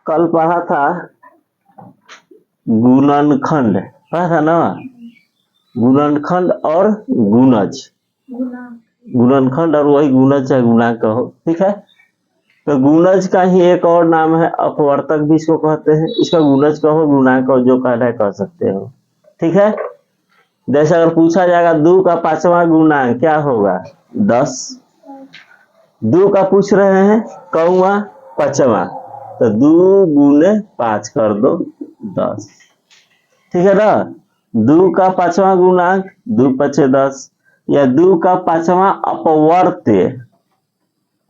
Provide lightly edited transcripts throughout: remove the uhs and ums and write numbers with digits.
कल पढ़ा था गुणनखंड, पढ़ा था ना, गुणनखंड और गुणज, गुणनखंड और वही गुणज है, गुणांक कहो, ठीक है। तो गुणज का ही एक और नाम है अपवर्तक भी इसको कहते हैं, इसका गुणज कहो गुणांक कहो, जो कहना है कह सकते हो, ठीक है। जैसे अगर पूछा जाएगा 2 का 5वां गुणांक क्या होगा, 10। 2 का पूछ रहे हैं, कौवा 5वां, तो 2 गुने 5 कर दो 10, ठीक है ना। 2 का 5वां गुणांक 2 5 10, या 2 का 5वां अपवर्त्य,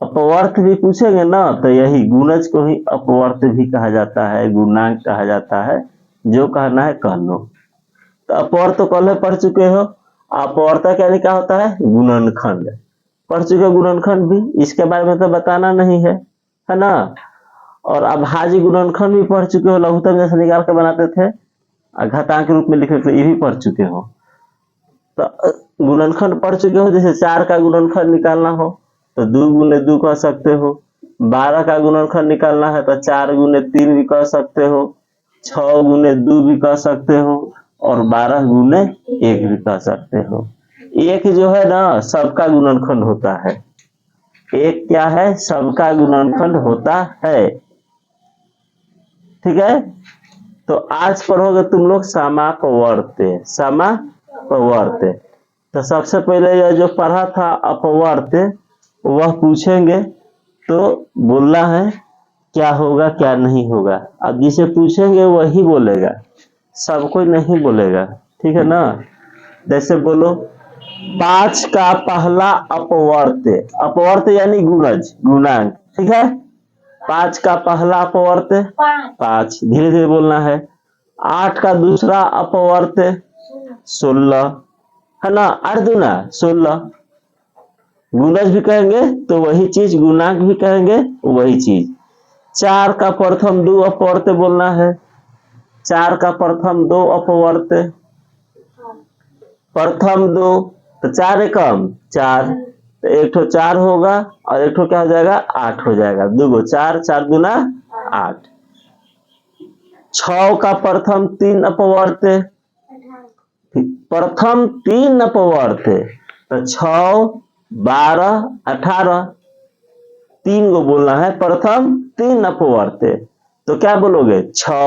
अपवर्त भी पूछेंगे ना, तो यही गुणज को ही अपवर्त भी कहा जाता है, गुणांक कहा जाता है, जो कहना है कह लो। तो अपवर्त तो कल पढ़ चुके हो, अपवर्त क्या क्या होता है, गुणनखंड पढ़ चुके, गुणनखंड भी, इसके बारे में तो बताना नहीं है ना। और अभाज्य गुणनखंड भी पढ़ चुके हो, लघुत्तम जैसे निकाल के बनाते थे, घातांक के रूप में लिखे थे, ये भी पढ़ चुके हो। तो गुणनखंड पढ़ चुके हो, जैसे 4 का गुणनखंड निकालना हो तो 2 गुने 2 कह सकते हो, 12 का गुणनखंड निकालना है तो 4 गुने 3 भी कह सकते हो, 6 गुने 2 भी कह सकते हो, और 12 गुने 1 भी कह सकते हो। एक जो है ना सबका गुणनखंड होता है, एक क्या है, सबका गुणनखंड होता है, ठीक है। तो आज पढ़ोगे तुम लोग समापवर्त्य, समापवर्त्य। तो सबसे पहले यह जो पढ़ा था अपवर्त्य, वह पूछेंगे तो बोलना है क्या होगा क्या नहीं होगा। अब जिसे पूछेंगे वही बोलेगा, सब कोई नहीं बोलेगा, ठीक है ना। जैसे बोलो 5 का पहला अपवर्त्य, अपवर्त्य यानी गुणज, गुणांक, ठीक है। 5 का पहला अपवर्त्य 5, धीरे धीरे बोलना है। 8 का दूसरा अपवर्त्य 16, है ना, 8 दूना 16। गुणज भी कहेंगे तो वही चीज, गुणांक भी कहेंगे वही चीज। 4 का प्रथम 2 अपवर्त्य बोलना है, 4 का प्रथम 2 अपवर्त्य, प्रथम 2 तो 4 एकम 4, तो एक ठो 4 होगा और एक ठो क्या हो जाएगा, 8 हो जाएगा, 2 गो 4, 4 दूना 8। 6 का प्रथम 3 अपवर्त्य, प्रथम 3 अपवर्त्य, तो 6 12 18, 3 गो बोलना है, प्रथम 3 अपवर्त्य, तो क्या बोलोगे 6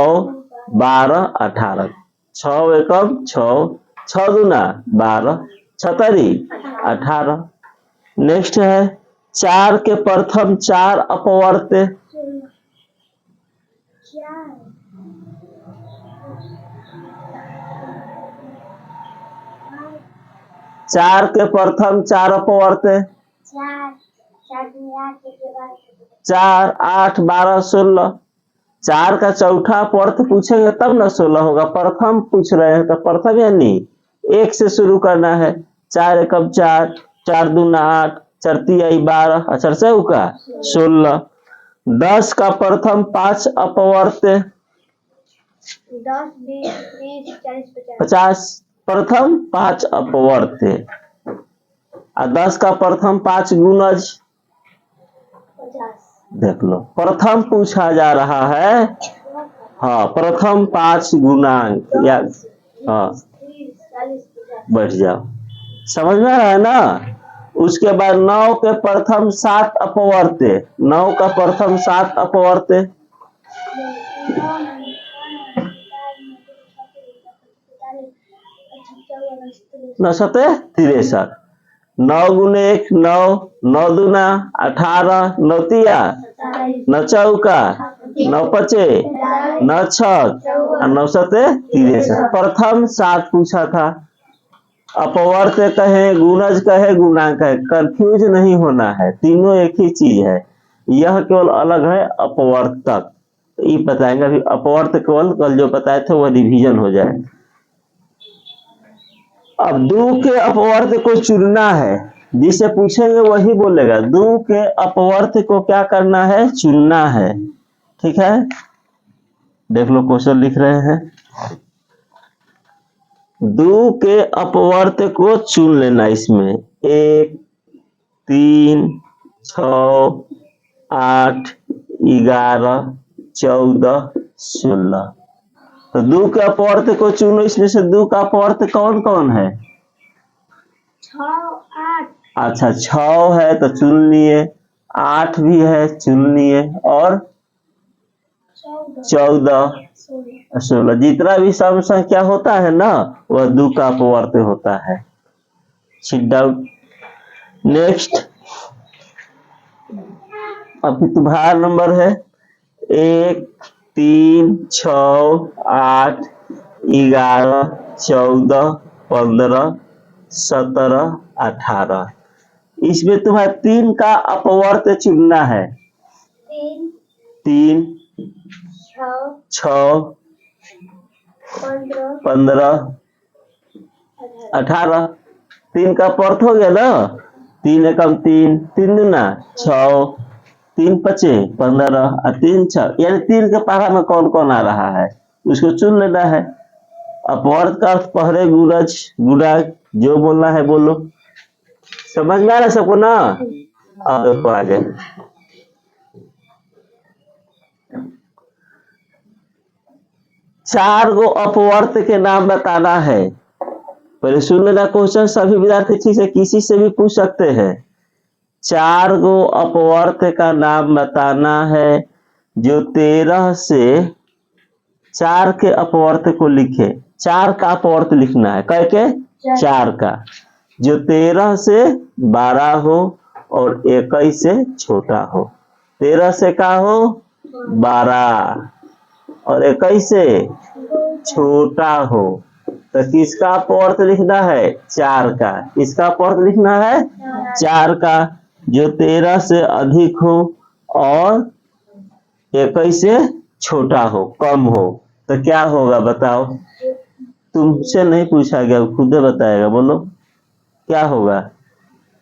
12 18, 6 एकम 6, 6 दूना 12, 6 18। नेक्स्ट है 4 के प्रथम 4 अपवर्त्य, 4 के प्रथम 4 अपवर्त्य, 4 8 12 16। 4 का चौथा अपवर्त्य पूछेंगे तब ना 16 होगा, प्रथम पूछ रहे हैं तो प्रथम यानी 1 से शुरू करना है। 4 एकम 4, 4 दूना 8, 4 तिहाई 12, 4 चौका 16। 10 का प्रथम 5 अपवर्त्य, 10 20 30 40 50, प्रथम 5 अपवर्त्य। 10 का प्रथम 5 गुणज, 50। देख लो प्रथम पूछा जा रहा है, हाँ प्रथम 5 गुणांक, या हाँ बैठ जाओ, समझ में आ रहा है ना। उसके बाद 9 के प्रथम 7 अपवर्त्य, 9 का प्रथम 7 अपवर्त्य, 9 7 63। 9 गुने 1 9, 9 दूना 18, 9 तिया 9 चौका 9 पचे 9 छक और 9 7 63। प्रथम 7 पूछा था, अपवर्त्य कहे गुणज कहे गुणांक कहे, कंफ्यूज नहीं होना है, तीनों एक ही चीज है, यह केवल अलग है अपवर्तक। ये बताएंगे अभी, अपवर्त्य केवल कल जो बताए थे वह रिवीजन हो जाए। अब 2 के अपवर्त्य को चुनना है, जिसे पूछेंगे वही बोलेगा। 2 के अपवर्त्य को क्या करना है, चुनना है, ठीक है। देख लो क्वेश्चन लिख रहे हैं, 2 के अपवर्त्य को चुन लेना। इसमें 1 3 6 8 11 14, 16। तो 2 के अपवर्त को चुनो, इसमें से 2 का अपवर्त कौन कौन है? 6, 8, अच्छा 6 है तो चुन लिए, 8 भी है चुन लिए, और 14, 16। जितना भी सम संख्या होता है ना वह 2 का अपवर्त होता है। Sit down. नेक्स्ट, अभी तुम्हारा नंबर है 1, 3, 6, 8, 11, 14, 15, 17, 18। इसमें तुम्हें 3 का अपवर्त चुनना है। 3, 6, 15, 18। 3 का अपवर्त हो गया ना? 3 एकम 3, 3 दूना 6, 3 पचे 15 और 3 6, यानी 3 के पारा में कौन कौन आ रहा है उसको चुन लेना है। अपवर्त का अर्थ पहरे गुणज गुणा, जो बोलना है बोलो। समझ में आ रहा सबको ना? अब देखो आगे। चार गो अपवर्त के नाम बताना है। पहले सुन लेना क्वेश्चन, सभी विद्यार्थी ठीक से किसी से भी पूछ सकते हैं। 4 गो अपवर्त का नाम बताना है जो 13 से 4 के अपवर्त को लिखे। 4 का अपवर्त लिखना है, कह के 4 का, जो 13 से 12 हो और 21 से छोटा हो। 13 से का हो 12 और 21 से छोटा हो। तो किसका अपवर्त लिखना है? 4 का। किसका अपवर्त लिखना है? 4 का, जो 13 से अधिक हो और 21 से छोटा हो, कम हो। तो क्या होगा बताओ? तुमसे नहीं पूछा गया, खुद बताएगा, बोलो क्या होगा?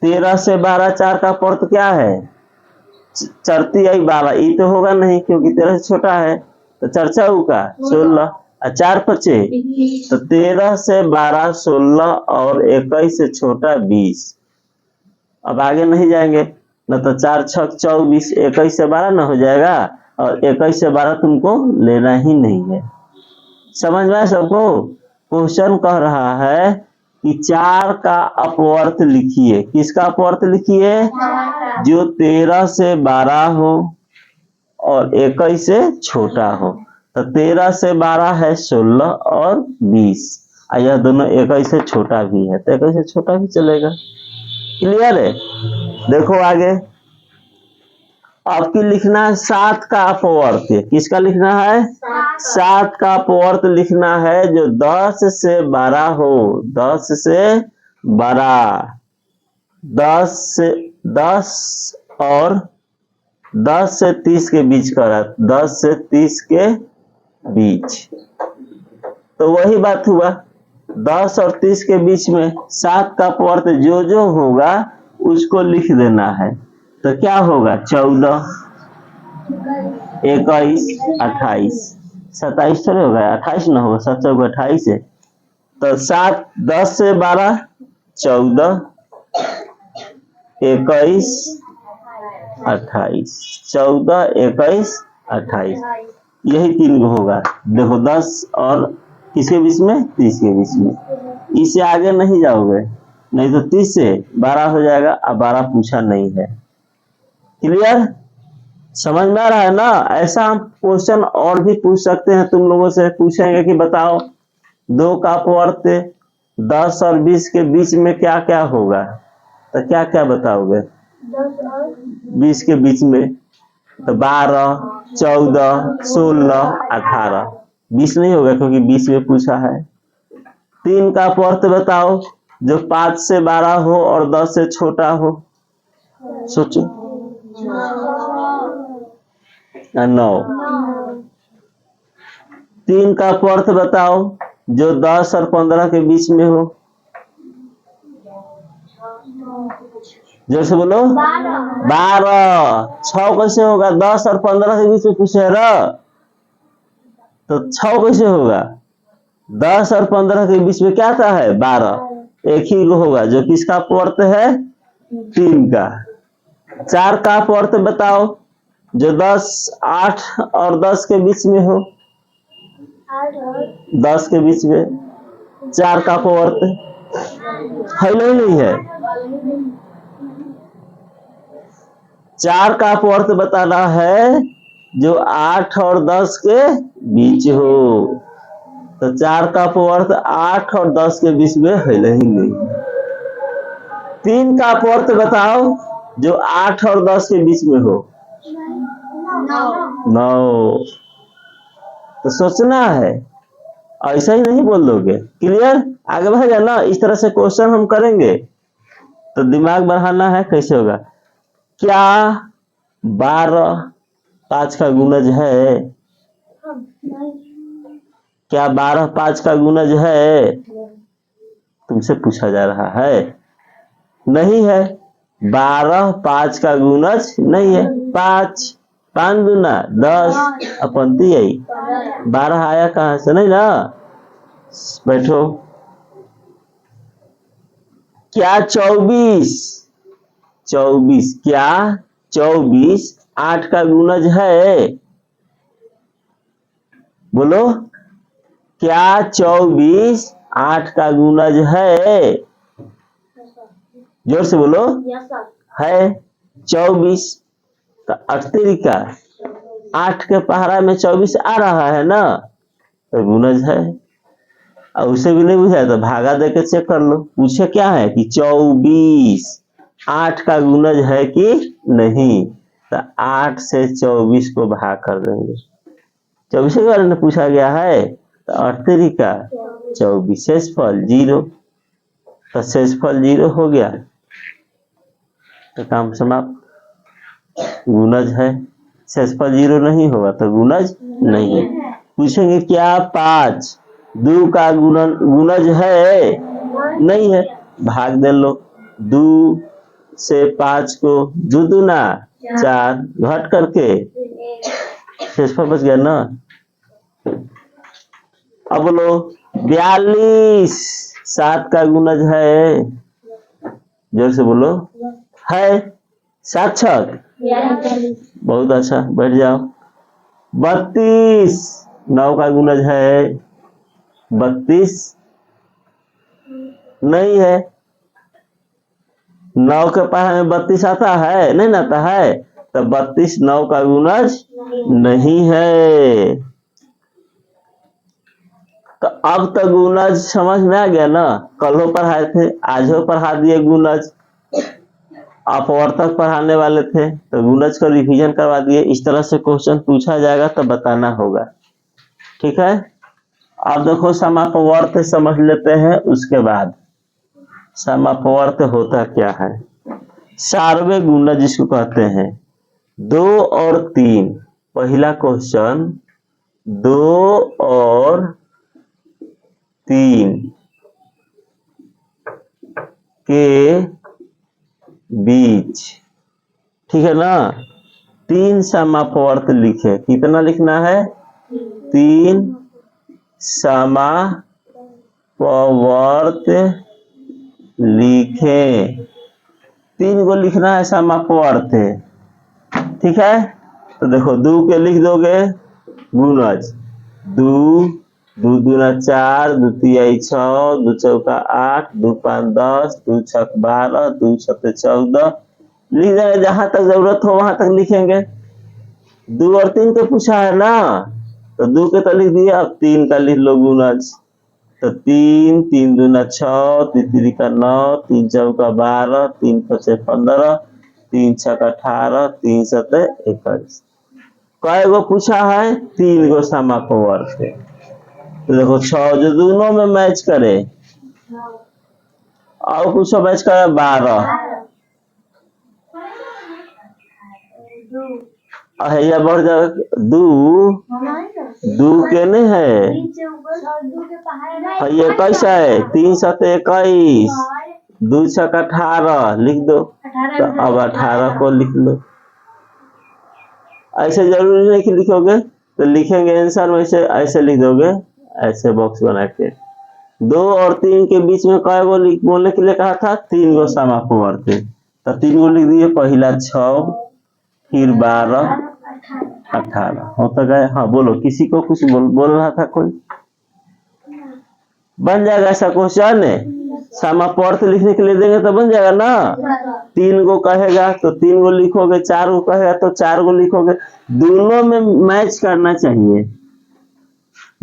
13 से 12, 4 का अपवर्त क्या है? चरती आई 12, ये तो होगा नहीं क्योंकि 13 से छोटा है, तो चर्चा होगा 16 और 4 पचे, तो 13 से 12 16 और 21 से छोटा 20। अब आगे नहीं जाएंगे न, तो 4 6 24, 21 से 12 न हो जाएगा, और 21 से 12 तुमको लेना ही नहीं है। समझ में सबको? क्वेश्चन कह रहा है कि 4 का अपवर्त लिखिए। किसका अपवर्त लिखिए? जो 13 से 12 हो और 21 से छोटा हो। तो 13 से 12 है 16 और 20, और यह दोनों 21 से छोटा भी है, तो 21 से छोटा भी चलेगा। क्लियर है? देखो आगे, आपकी लिखना है 7 का अपवर्त। किसका लिखना है? 7 का अपवर्त लिखना है जो 10 से 12 हो। 10 से 12, 10 और 10 से 30 के बीच का रहा, 10 से 30 के बीच। तो वही बात हुआ, 10 और 30 के बीच में 7 का अपवर्त जो जो होगा उसको लिख देना है। तो क्या होगा? 14, 21, 28, 27 थोड़े होगा, 28 ना होगा, 7 चौक 28 है। तो 7, 10 से 12 14, 21, 28, 14, 21, 28, यही 3 होगा। देखो 10 और किसके बीच में? 30 के बीच में। इससे आगे नहीं जाओगे, नहीं तो 30 से 12 हो जाएगा, अब 12 पूछा नहीं है। क्लियर? समझ में आ रहा है ना? ऐसा हम क्वेश्चन और भी पूछ सकते हैं, तुम लोगों से पूछेंगे कि बताओ 2 का अपवर्त 10 और 20 के बीच में क्या क्या होगा, तो क्या क्या बताओगे? 20 के बीच में तो 12, 14, 16, 18, 20 नहीं होगा क्योंकि 20 में पूछा है। 3 का अपवर्त बताओ जो 5 से 12 हो और 10 से छोटा हो। सोचो। 9। 3 का अपवर्त बताओ जो 10 और 15 के बीच में हो। जैसे बोलो 12। 6 कैसे होगा? 10 और 15 के बीच में पूछे रहा, तो 6 कैसे होगा? 10 और 15 के बीच में क्या था है? 12। एक ही होगा जो किसका अपवर्त है? 3 का। 4 का अपवर्त बताओ जो 8 और 10 के बीच में हो, 8 और 10 के बीच में 4 का अपवर्त है नहीं है। 4 का अपवर्त बताना है जो 8 और 10 के बीच हो, तो 4 का अपवर्त 8 और 10 के बीच में है नहीं। 3 का अपवर्त बताओ जो 8 और 10 के बीच में हो, 9। तो सोचना है, ऐसा ही नहीं बोल दोगे। क्लियर? आगे बढ़ेगा ना, इस तरह से क्वेश्चन हम करेंगे तो दिमाग बढ़ाना है। कैसे होगा? क्या 12 5 का गुणज है? क्या 12 5 का गुणज है? तुमसे पूछा जा रहा है। नहीं है, 12 5 का गुणज नहीं है। 5 5 दूना 10 अपनती आई, 12 आया कहां से? नहीं ना। बैठो। क्या 24 क्या 24 8 का गुणज है? बोलो, क्या 24 8 का गुणज है? जोर से बोलो। है 24 का अतिरिका 8 के पहाड़ा में 24 आ रहा है ना, तो गुणज है। और उसे भी नहीं बुझाया तो भागा दे के चेक कर लो। पूछे क्या है कि 24 8 का गुणज है कि नहीं, तो 8 से 24 को भाग कर देंगे। 24 के बारे में पूछा गया है, तो अतिरिका 24 शेषफल 0, तो शेषफल 0 हो गया तो काम समाप्त। गुणज है, शेषफल 0 नहीं होगा तो गुणज नहीं है। पूछेंगे क्या 5 2 का गुणज है? नहीं है, भाग दे लो। 2 से 5 को 2 दूना 4 घट करके शेषफल बच गया ना। अब बोलो 42 7 का गुणज है? जोर से बोलो। है 7 छक। बहुत अच्छा, बैठ जाओ। 32 9 का गुणज है? 32 नहीं है। 9 के पहाड़ में 32 आता है? नहीं आता है, तो 32 9 का गुणज नहीं है। तो अब तो गुणज समझ में आ गया ना। कल हो पढ़ाए थे, आज हो पढ़ा दिए गुणज। अपवर्तक पढ़ाने वाले थे तो गुणज का रिवीजन करवा दिए। इस तरह से क्वेश्चन पूछा जाएगा तो बताना होगा। ठीक है, अब देखो समापवर्त समझ लेते हैं, उसके बाद समापवर्त होता क्या है। सार्वय गुणज जिसको कहते हैं, 2 और 3। पहला क्वेश्चन, 2 और 3 के बीच, ठीक है ना, 3 समापवर्त लिखे। कितना लिखना है? 3 समापवर्त लिखे। 3 को लिखना है समापवर्त, ठीक है। तो देखो 2 के लिख दोगे गुणज, 2 2 दूना 4, 2 तिया 6, 2 चौका 8, 2 5 10, 2 छक 12, 2 छक 14 लिख देंगे। जहां तक जरूरत हो वहां तक लिखेंगे। 2 और 3 तो पूछा है ना, तो 2 के तो लिख दिया। अब 3 का लिख लो गुणज, तो 3 3 दूना 6, 3 तिरिका 9, 3 चौका 12, 3 पचे 15, 3 छक 18, 3 सते 21। कई गो पूछा है? 3 गो समापवर्त है। तो देखो 6 जो दोनों में मैच करे, और कुछ मैच करे 12। या बढ़ जाए 2 के नहीं है, ये कैसा है? 3 सते 21, 2 छक 18 लिख दो। तो अब 18 को लिख लो। ऐसे जरूरी नहीं कि लिखोगे, तो लिखेंगे आंसर वैसे ऐसे लिख दोगे, ऐसे बॉक्स बना के। 2 और 3 के बीच में कई गो बोलने के लिए कहा था? 3 गो समापवर्त। तो 3 गो लिख दिए। पहला 6, फिर 12, 18 हो तो गए। हाँ बोलो, किसी को कुछ बोल रहा था कोई? बन जाएगा ऐसा क्वेश्चन है। समापवर्त लिखने के लिए देंगे तो बन जाएगा ना। 3 गो कहेगा तो 3 गो लिखोगे, 4 गो कहेगा तो 4 गो लिखोगे। दोनों में मैच करना चाहिए।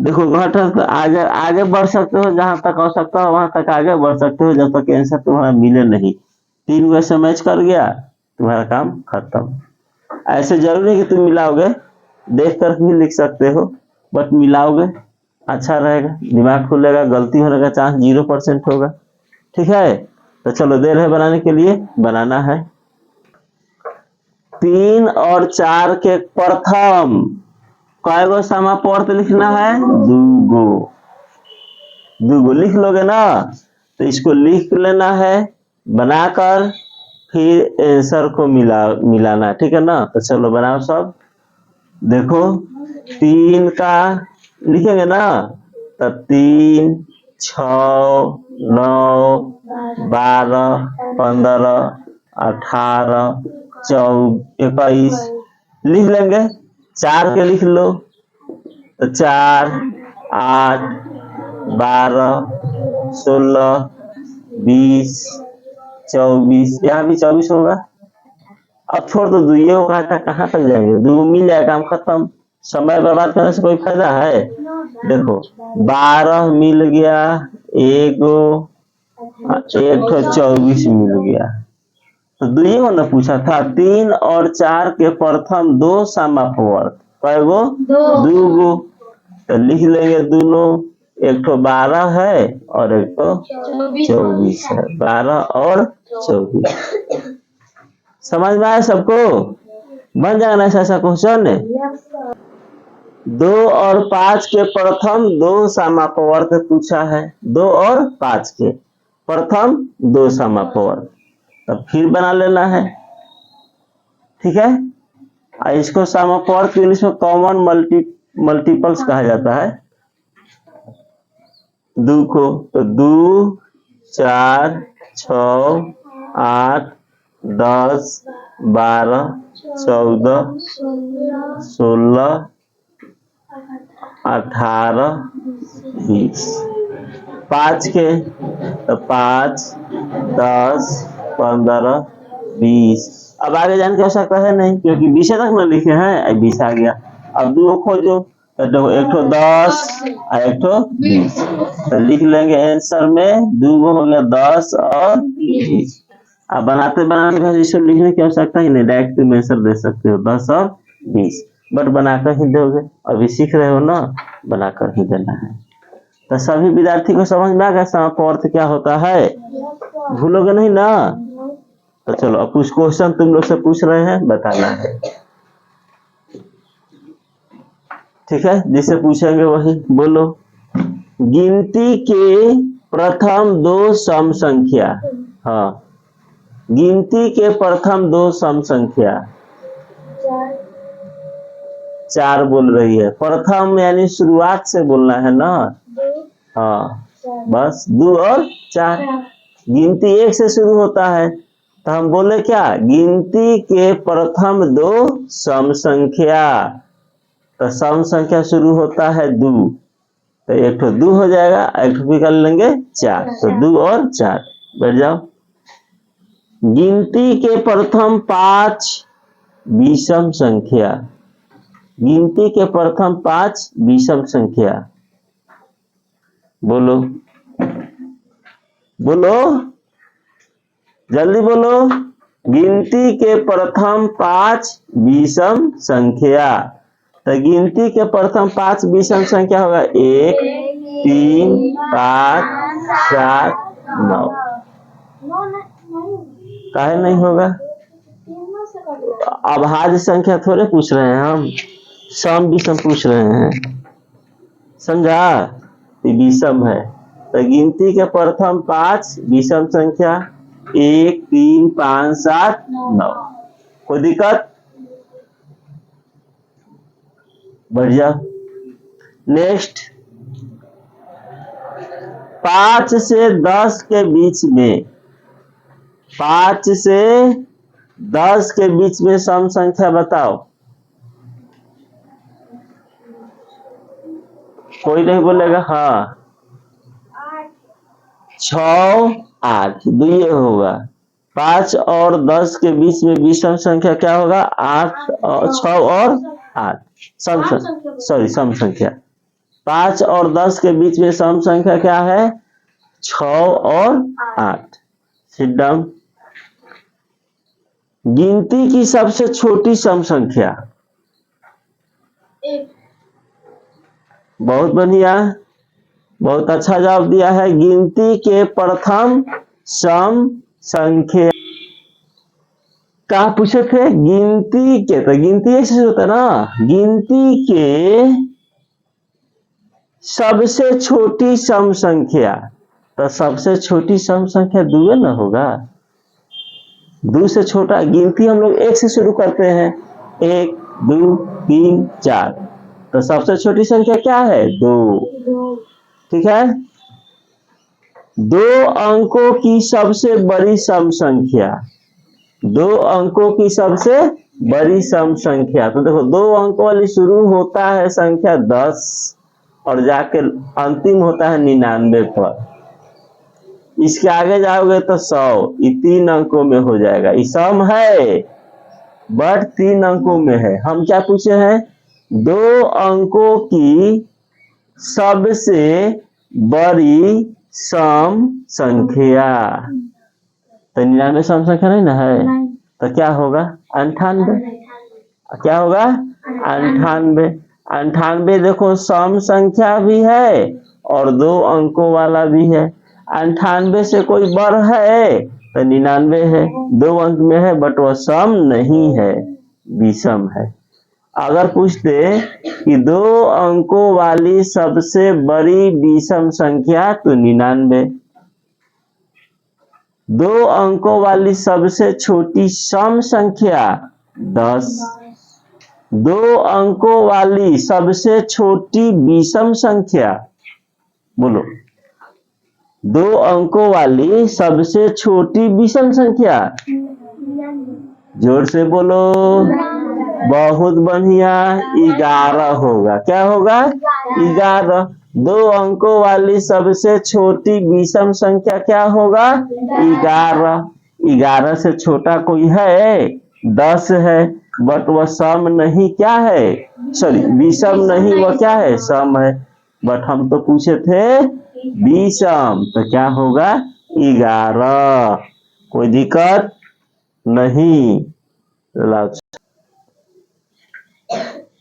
देखो घटक आगे आगे बढ़ सकते हो, जहां तक हो सकता हो वहां तक आगे बढ़ सकते हो, जब तक आंसर तुम्हारा मिले नहीं। 3 गो ऐसे मैच कर गया, तुम्हारा काम खत्म। ऐसे जरूरी है कि तुम मिलाओगे, देख कर भी लिख सकते हो, बट मिलाओगे अच्छा रहेगा, दिमाग खुलेगा, गलती होने का चांस 0% होगा। ठीक है, तो चलो देर है बनाने के लिए, बनाना है। 3 और 4 के प्रथम कय गो समापवर्त लिखना है? 2 गो। 2 गो लिख लोगे ना, तो इसको लिख लेना है बनाकर, फिर आंसर को मिलाना। ठीक है ना, तो चलो बनाओ सब। देखो 3 का लिखेंगे ना, तो 3, 6, 9, 12, 15, 18, 21 लिख लेंगे। 4 के लिख लो, तो 4, 8, 12, 16, 20, 24, यहाँ भी 24 होगा। अब छोड़ दो, 2 ये होगा था, कहाँ तक जाएंगे? 2 मिल जाए, काम खत्म। समय बर्बाद करने से कोई फायदा है? देखो 12 मिल गया, एक 24 मिल गया। तो 2 ये ना पूछा था। 3 और 4 के प्रथम 2 समापवर्त कय गो? 2 गो। तो लिख लेंगे दोनों, एक तो 12 है और एक तो 24 है। 12 और 24 समझ में आया सबको? बन जाएगा ना ऐसा क्वेश्चन है। 2 और 5 के प्रथम 2 समापवर्त पूछा है। 2 और 5 के प्रथम 2 समापवर्त, तब फिर बना लेना है। ठीक है, इसको समापवर्त इंग्लिश में कॉमन मल्टीपल्स कहा जाता है। 2 को तो 2, 4, 6, 8, 10, 12, 14, 16, 18, 20। 5 के तो 5, 10, 15, 20। अब आगे जाने की आवश्यकता है नहीं, क्योंकि 20 तक ना लिखे हैं, 20 आ गया। अब 2 खोजो, तो एक तो 10 और एक तो 20, तो लिख लेंगे आंसर में 2 हो गया 10 और 20। अब बनाते बनाते इसको लिखने की आवश्यकता ही नहीं, डायरेक्ट तुम आंसर दे सकते हो 10 और 20, बट बनाकर ही दोगे। अभी सीख रहे हो ना, बनाकर ही देना है। तो सभी विद्यार्थी को समझ में आ गया समापवर्त क्या होता है? भूलोगे नहीं ना? तो चलो अब कुछ क्वेश्चन तुम लोग से पूछ रहे हैं, बताना है। ठीक है, जिसे पूछेंगे वही बोलो। गिनती के प्रथम 2 सम संख्या। हाँ, गिनती के प्रथम 2 सम संख्या। 4 बोल रही है। प्रथम यानी शुरुआत से बोलना है ना। हाँ, बस 2 और 4। गिनती 1 से शुरू होता है, तो हम बोले क्या? गिनती के प्रथम 2 सम संख्या। तो सम संख्या शुरू होता है 2, तो एक तो 2 हो जाएगा, एक तो निकाल लेंगे 4, तो 2 और 4 बैठ जाओ। गिनती के प्रथम 5 विषम संख्या। गिनती के प्रथम 5 विषम संख्या। बोलो बोलो, जल्दी बोलो। गिनती के प्रथम 5 विषम संख्या। तो गिनती के प्रथम 5 विषम संख्या होगा 1, 3, 5, 7, 9। काहे नहीं होगा? अभाज्य संख्या थोड़े पूछ रहे हैं हम, सम विषम पूछ रहे हैं, समझा? विषम है, तो गिनती के प्रथम 5 विषम संख्या 1, 3, 5, 7, 9। कोई दिक्कत? बढ़िया। नेक्स्ट, 5 से 10 के बीच में, 5 से 10 के बीच में सम संख्या बताओ। कोई नहीं बोलेगा। हाँ, 6 8 दुइये होगा। 5 और 10 के बीच में विषम संख्या क्या होगा? 8 और 6 और 8 सम सम संख्या। 5 और 10 के बीच में सम संख्या क्या है? 6 और 8। Sit down. गिनती की सबसे छोटी सम संख्या। बहुत बढ़िया, बहुत अच्छा जवाब दिया है। गिनती के प्रथम सम संख्या कहा पूछे थे? गिनती के, तो गिनती ऐसे होता है ना, गिनती के सबसे छोटी सम संख्या। तो सबसे छोटी सम संख्या 2 ना होगा। 2 से छोटा गिनती हम लोग 1 से शुरू करते हैं। 1 2 3 4। तो सबसे छोटी संख्या क्या है? 2। ठीक है। 2 अंकों की सबसे बड़ी सम संख्या। 2 अंकों की सबसे बड़ी सम संख्या। तो देखो 2 अंक वाली शुरू होता है संख्या 10 और जाके अंतिम होता है 99 पर। इसके आगे जाओगे तो 100। ये 3 अंकों में हो जाएगा। ये सम है बट 3 अंकों में है। हम क्या पूछे हैं? 2 अंकों की सबसे बड़ी सम संख्या। तो 99 सम संख्या नहीं ना है, तो क्या होगा? 98। क्या होगा? 98। 98 देखो सम संख्या भी है और 2 अंकों वाला भी है। 98 से कोई बड़ है तो 99 है। 2 अंक में है बट वह सम नहीं है, विषम है। अगर पूछते कि 2 अंकों वाली सबसे बड़ी विषम संख्या तो 99। 2 अंकों वाली सबसे छोटी सम संख्या 10। 2 अंकों वाली सबसे छोटी विषम संख्या, बोलो 2 अंकों वाली सबसे छोटी विषम संख्या, जोर से बोलो। बहुत बढ़िया, 11 होगा। क्या होगा? 11। 2 अंकों वाली सबसे छोटी विषम संख्या क्या होगा? 11। 11 से छोटा कोई है? 10 है बट वह सम नहीं क्या है? सॉरी, विषम नहीं, वह क्या है? सम है। बट हम तो पूछे थे विषम, तो क्या होगा? 11। कोई दिक्कत नहीं।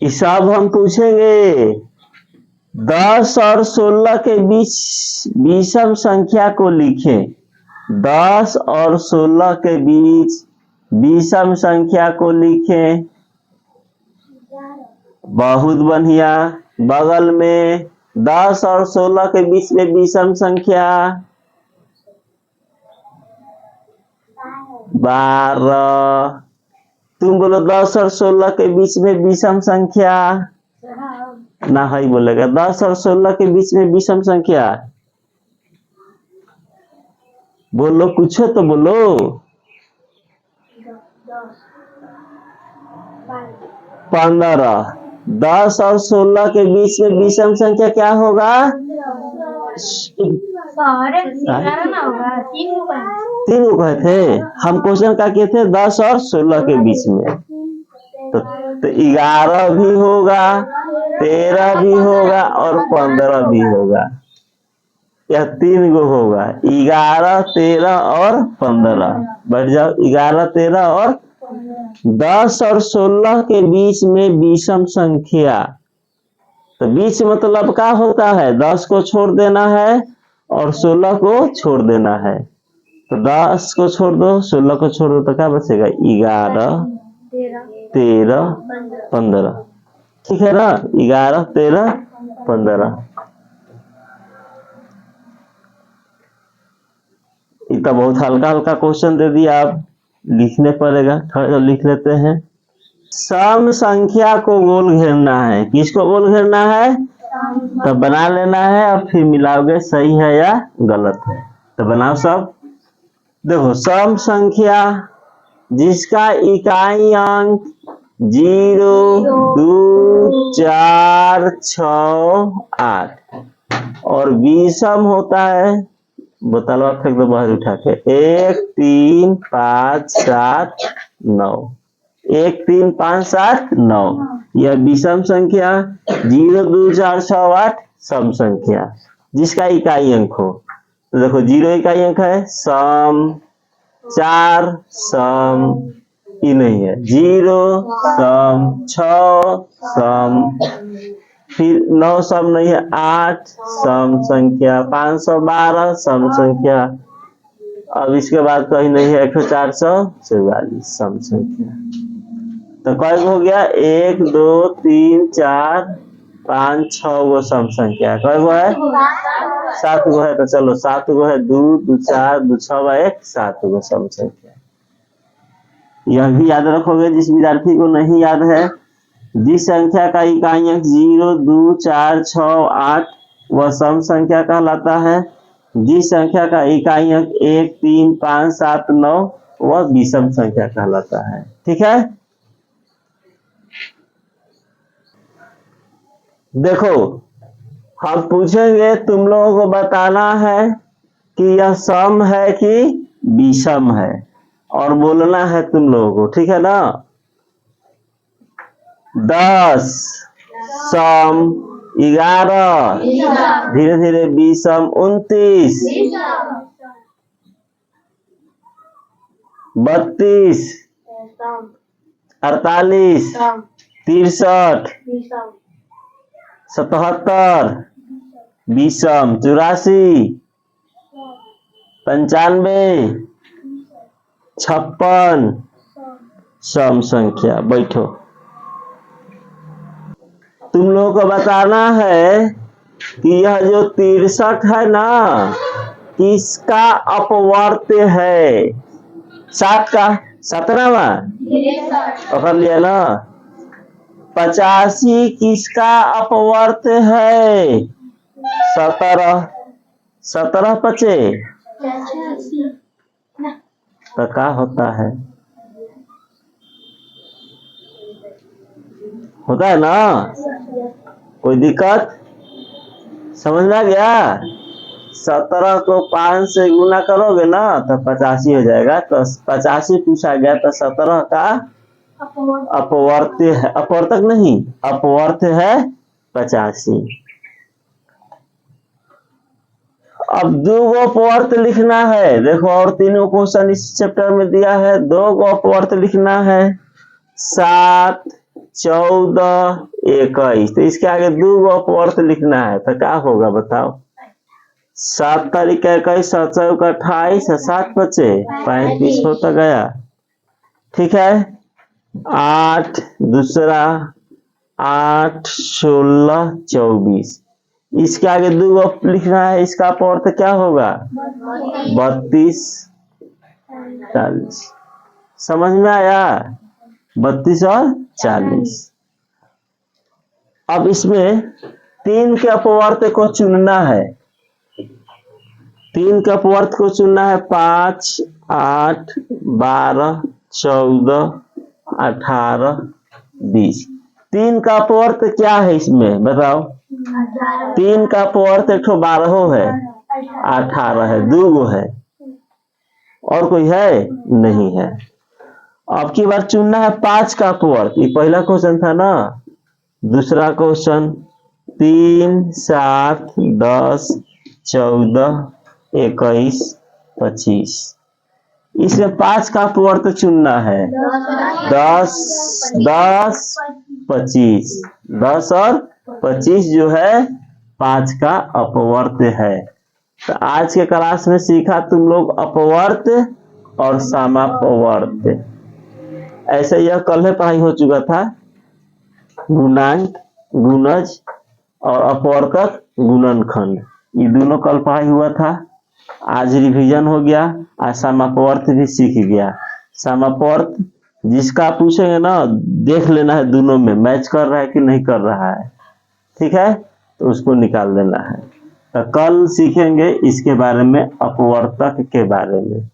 हिसाब हम पूछेंगे। 10 और 16 के बीच विषम संख्या को लिखें। 10 और 16 के बीच विषम संख्या को लिखें। बहुत बढ़िया। बगल में 10 और 16 के बीच में विषम संख्या 12। तुम बोलो 10 और 16 के बीच में विषम संख्या ना है बोलेगा। 10 और 16 के बीच में विषम संख्या बोलो, कुछ तो बोलो। 15। 10 और 16 के बीच में विषम संख्या क्या होगा? 3 कहे थे हम। क्वेश्चन का किए थे 10 और 16 के बीच में। तो 11 भी होगा, 13 भी होगा और 15 भी होगा। यह 3 गो होगा। 11 13 और 15। बैठ जाओ। 11 13 और 10 और 16 के बीच में विषम संख्या। तो बीच मतलब क्या होता है? 10 को छोड़ देना है और 16 को छोड़ देना है। तो 10 को छोड़ दो, 16 को छोड़ दो, तो क्या बचेगा? 11 13 15। ठीक है ना? 11 13 15। इतना बहुत हल्का हल्का क्वेश्चन दे दिया, आप लिखने पड़ेगा। थोड़ा लिख लेते हैं। सम संख्या को गोल घेरना है। किसको गोल घेरना है? तो बना लेना है और फिर मिलाओगे सही है या गलत है। तो बनाओ सब। देखो, सम संख्या जिसका इकाई अंक 0 2 4 6 8 और विषम होता है, बोतलवा फेंक दो बाहर उठा के, 1 3 5 7 9, 1 3 5 7 9, यह विषम संख्या। 0 2 4 6 8 सम संख्या जिसका इकाई अंक हो। तो देखो 0 इकाई अंक है, सम, 4 सम, ये नहीं है, 0 सम, 6 सम, फिर 9 सम नहीं है, 8 सम संख्या, 512 सम संख्या। अब इसके बाद कहीं नहीं है, 1444 सम संख्या। तो कई हो गया, 1 2 3 4 5 6 गो सम संख्या। कई गो है? 7 गो है। तो चलो 7 गो है, 2 2 4 2 6 1 7 गो सम संख्या। यह भी याद रखोगे जिस विद्यार्थी को नहीं याद है। जिस संख्या का इकाई अंक 0 2 4 6 8 वह सम संख्या कहलाता है। जिस संख्या का इकाई अंक 1 3 5 7 9 वह विषम संख्या कहलाता है। ठीक है, देखो हम पूछेंगे, तुम लोगों को बताना है कि यह सम है कि विषम है, और बोलना है तुम लोगों को। ठीक है ना? 10 सम, 11 धीरे धीरे विषम, 29 32 48 63 77 विषम, 84 95 56 सम संख्या। बैठो, तुम लोगों को बताना है कि यह जो 63 है ना, किसका अपवर्त्य है? 7 का 17वां पकड़ लिया ना। 85 किसका अपवर्त्य है? 17 17 पचे तो क्या होता है? होता है ना? कोई दिक्कत? समझ में आ गया? 17 को 5 से गुना करोगे ना तो 85 हो जाएगा। तो 85 पूछा गया, तो 17 का अपवर्त्य है, अपवर्तक नहीं, अपवर्त्य है 85। अब 2 गो अपवर्त्य लिखना है। देखो, और 3 क्वेश्चन इस चैप्टर में दिया है। 2 गो अपवर्त्य लिखना है, 7 14 21। तो इसके आगे 2 गो अपवर्त्य लिखना है, तो क्या होगा बताओ? 7 तारीख 21 7 चौका 28 7 बचे 35 होता गया। ठीक है, 8 दूसरा 8 16 24। इसके आगे 2 गो लिखना है, इसका अपवर्त्य क्या होगा? 32 40। समझ में आया? 32 और 40। अब इसमें 3 के अपवर्त्य को चुनना है। 3 के अपवर्त्य को चुनना है, 5 8 12 14 18 20। 3 का अपवर्त्य क्या है इसमें बताओ? 3 का अपवर्त्य 12 है, 18 है, 2 गो है, और कोई है? नहीं है। अब की बार चुनना है 5 का अपवर्त्य। ये पहला क्वेश्चन था ना। दूसरा क्वेश्चन 3 7 10 14 21 25। इसमें 5 का अपवर्त्य चुनना है, 10 10 25। 10 और 25 जो है 5 का अपवर्त्य है। तो आज के क्लास में सीखा तुम लोग अपवर्त्य और समापवर्त्य। ऐसे यह कल पढ़ाई हो चुका था। गुणांक, गुणज और अपवर्तक, गुणनखंड, ये दोनों कल पढ़ाई हुआ था। आज रिवीजन हो गया। आज समापवर्त्य भी सीख गया। समापवर्त्य जिसका पूछेंगे ना, देख लेना है दोनों में मैच कर रहा है कि नहीं कर रहा है। ठीक है, तो उसको निकाल देना है। तो कल सीखेंगे इसके बारे में, अपवर्तक के बारे में।